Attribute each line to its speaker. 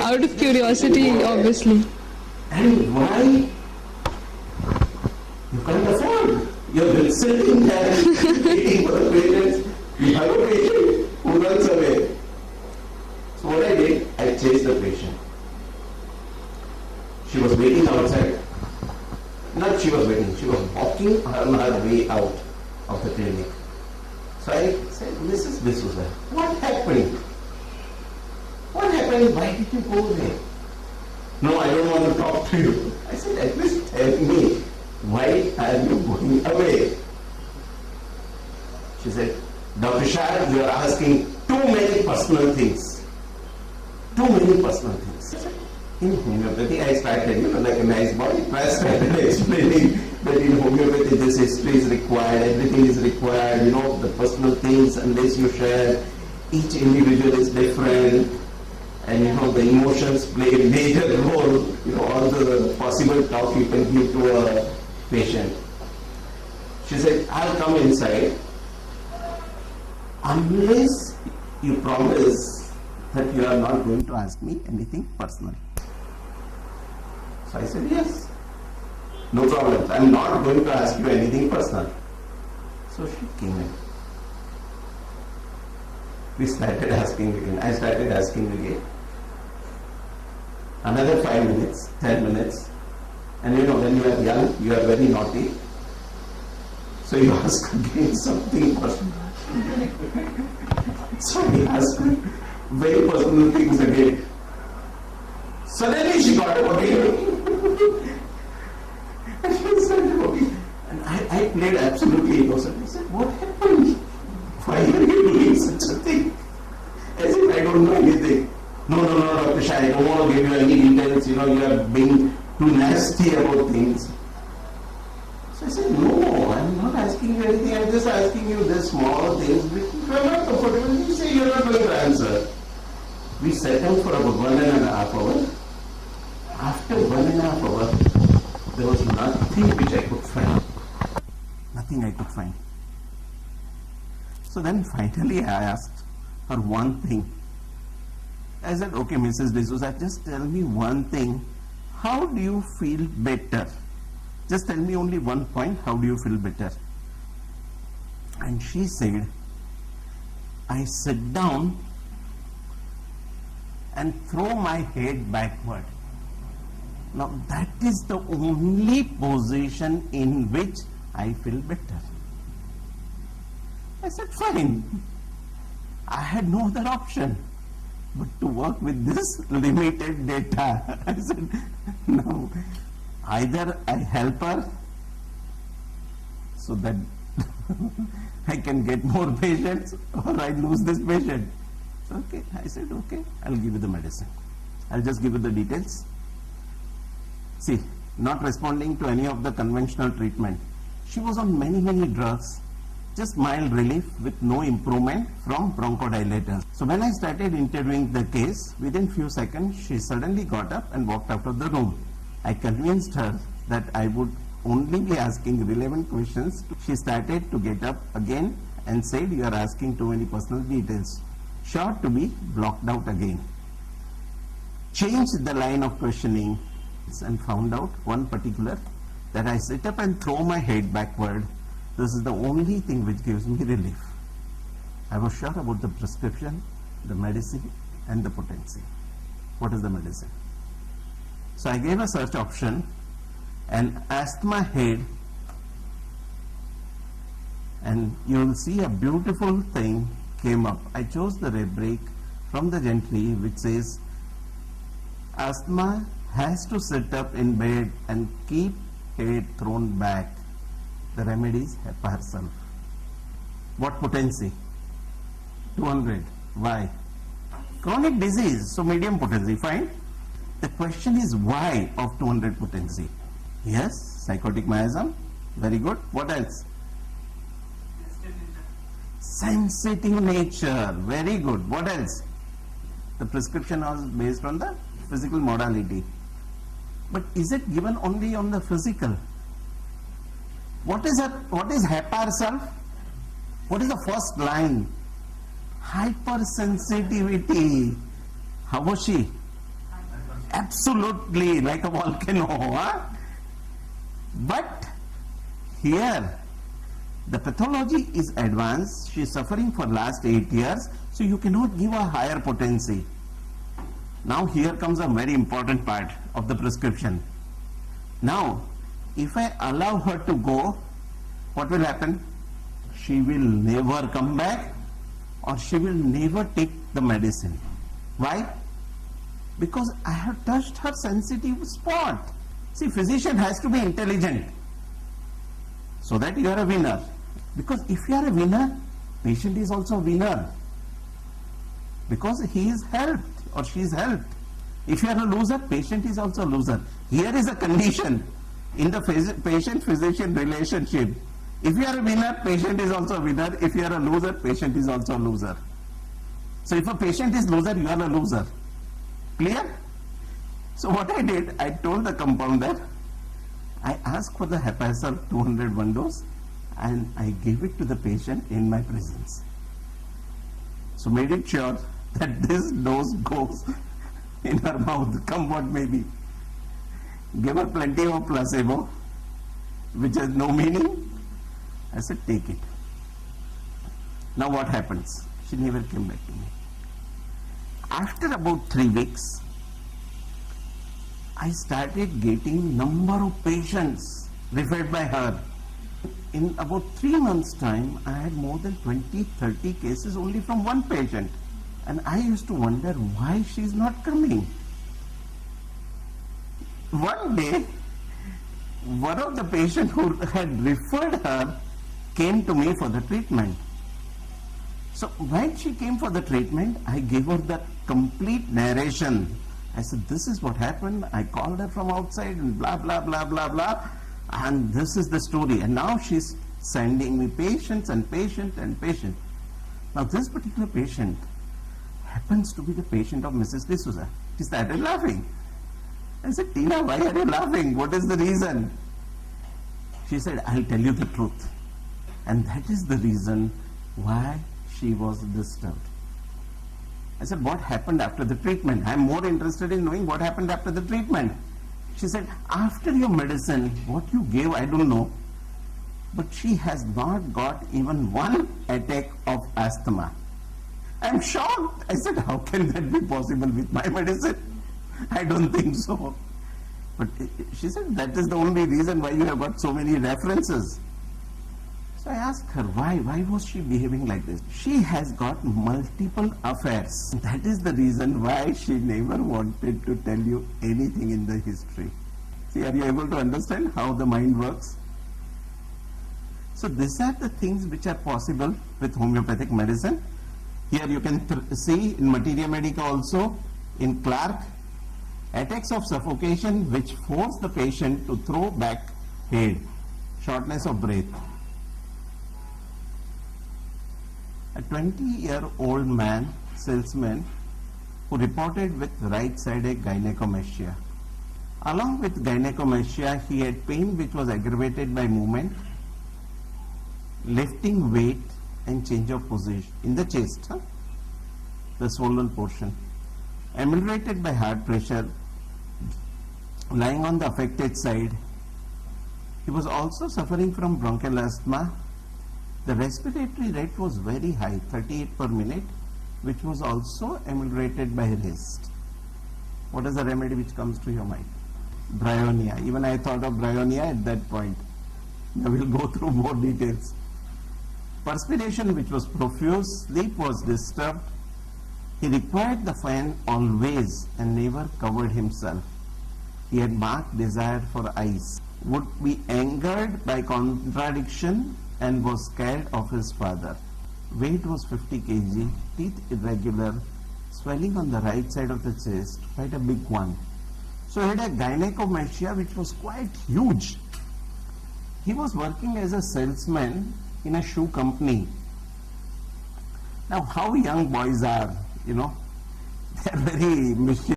Speaker 1: Out of curiosity, obviously.
Speaker 2: And why? You can't afford. You're sitting there waiting for the patient. You have a patient who runs away. So what I did, I chased the patient. She was waiting outside. Not she was waiting, she was walking on her way out of the clinic. So I said, Mrs. D'Souza, what happened? What happened? Why did you go there? No, I don't want to talk to you. I said, at least tell me, why are you going away? She said, Dr. Shah, you are asking too many personal things. Too many personal things. In homeopathy, I started, like a nice boy, I started explaining that in homeopathy this history is required, everything is required, the personal things, unless you share, each individual is different, and the emotions play a major role, all the possible talk you can give to a patient. She said, I'll come inside unless you promise that you are not going to ask me anything personal. So I said, yes, no problem. I'm not going to ask you anything personal. So she came in. We started asking again. I started asking again. Another 5 minutes, 10 minutes. And when you are young, you are very naughty. So you ask again something personal. So he asked me very personal things again. Suddenly she got okay. And she said, okay. And I played absolutely innocent. I said, what happened? Why are you doing such a thing? As if I don't know anything. No, Dr. Shah, I don't want to give you any details. You are being too nasty about things. So I said, no, I'm not asking you anything. I'm just asking you this small things. If you are not comfortable, you say you're not going to answer. We sat down for about 1.5 hours. After 1.5 hours, there was nothing which I could find. Nothing I could find. So then finally I asked her one thing. I said, okay, Mrs. D'Souza, just tell me one thing. How do you feel better? Just tell me only one point. How do you feel better? And she said, I sit down and throw my head backward. Now that is the only position in which I feel better. I said, fine. I had no other option but to work with this limited data. I said, no, either I help her so that I can get more patients, or I lose this patient. Okay, I said, okay, I'll give you the medicine. I'll just give you the details. See, not responding to any of the conventional treatment. She was on many drugs, just mild relief with no improvement from bronchodilators. So when I started interviewing the case, within few seconds, she suddenly got up and walked out of the room. I convinced her that I would only be asking relevant questions. She started to get up again and said, you are asking too many personal details. Sure to be blocked out again. Changed the line of questioning and found out one particular, that I sit up and throw my head backward. This is the only thing which gives me relief. I was sure about the prescription, the medicine, and the potency. What is the medicine? So I gave a search option, and asthma head, and you will see a beautiful thing came up. I chose the rubric from the Gentry which says, asthma has to sit up in bed and keep head thrown back. The remedy is HEPA herself. What potency? 200. Why? Chronic disease, so medium potency, fine. The question is why of 200 potency? Yes, psychotic miasm, very good. What else? Sensitive nature, very good. What else? The prescription was based on the physical modality. But is it given only on the physical? What is HEPA herself? What is the first line? Hypersensitivity. How was she? absolutely like a volcano. Huh? But here, the pathology is advanced. She is suffering for last 8 years, so you cannot give a higher potency. Now here comes a very important part of the prescription. Now, if I allow her to go, what will happen? She will never come back, or she will never take the medicine. Why? Because I have touched her sensitive spot. See, physician has to be intelligent so that you are a winner. Because if you are a winner, patient is also a winner. Because he is helped or she is helped. If you are a loser, patient is also a loser. Here is a condition in the patient-physician relationship. If you are a winner, patient is also a winner. If you are a loser, patient is also a loser. So if a patient is loser, you are a loser. Clear? So what I did, I told the compounder, I asked for the Hepasol 201 dose and I gave it to the patient in my presence. So made it sure that this dose goes in her mouth, come what may be. Give her plenty of placebo, which has no meaning. I said, take it. Now what happens? She never came back to me. After about 3 weeks, I started getting number of patients referred by her. In about 3 months' time, I had more than 20-30 cases only from one patient. And I used to wonder why she is not coming. One day, one of the patients who had referred her came to me for the treatment. So when she came for the treatment, I gave her the complete narration. I said, this is what happened. I called her from outside and blah, blah, blah, blah, blah. And this is the story. And now she's sending me patients and patient and patient. Now this particular patient happens to be the patient of Mrs. D'Souza. She started laughing. I said, Tina, why are you laughing? What is the reason? She said, I'll tell you the truth. And that is the reason why she was disturbed. I said, what happened after the treatment? I'm more interested in knowing what happened after the treatment. She said, after your medicine, what you gave, I don't know. But she has not got even one attack of asthma. I'm shocked. I said, how can that be possible with my medicine? I don't think so. But she said, that is the only reason why you have got so many references. So I asked her, why? Why was she behaving like this? She has got multiple affairs. That is the reason why she never wanted to tell you anything in the history. See, are you able to understand how the mind works? So these are the things which are possible with homeopathic medicine. Here you can see in Materia Medica also, in Clark, attacks of suffocation which force the patient to throw back head, shortness of breath. A 20-year-old man, salesman, who reported with right-sided gynecomastia. Along with gynecomastia, he had pain which was aggravated by movement, lifting weight and change of position in the chest, the swollen portion. Ameliorated by heart pressure, lying on the affected side. He was also suffering from bronchial asthma. The respiratory rate was very high, 38 per minute, which was also ameliorated by rest. What is the remedy which comes to your mind? Bryonia. Even I thought of bryonia at that point. Now we'll go through more details. Perspiration which was profuse, sleep was disturbed. He required the fan always and never covered himself. He had marked desire for ice, would be angered by contradiction and was scared of his father. Weight was 50 kg, teeth irregular, swelling on the right side of the chest, quite a big one. So he had a gynecomastia which was quite huge. He was working as a salesman in a shoe company. Now how young boys are, they are very mischievous.